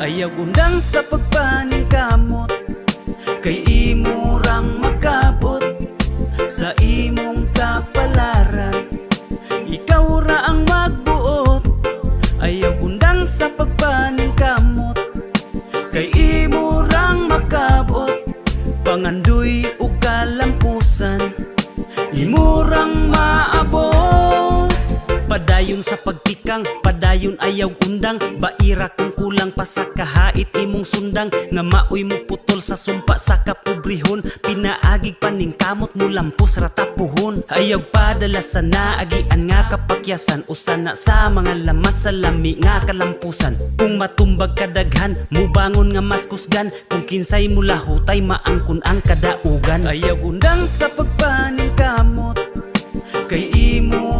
Ayaw undang sa pagpaning kamot, kay imurang makabot sa imong kapalaran. Ikaw ra ang magbuot. Ayaw undang sa pagpaning kamot, kay imurang makabot pangandoy ug kalampusan. Imurang maabot. Padayon sa pagtikang, padayon ayaw undang. Baira kung kulang pa sa kahait imong sundang. Nga maoy mo putol sa sumpa sa kapobrehon. Pinaagig paning kamot mo lampos ratapuhon. Ayaw padala sa naagian nga kapakyasan. Usan na sa mga lamas sa lami nga kalampusan. Kung matumbag kadaghan, mubangon nga mas kusgan. Kung kinsay mula hutay maangkon ang kadaugan. Ayaw undang sa pagpaning kamot, kay imo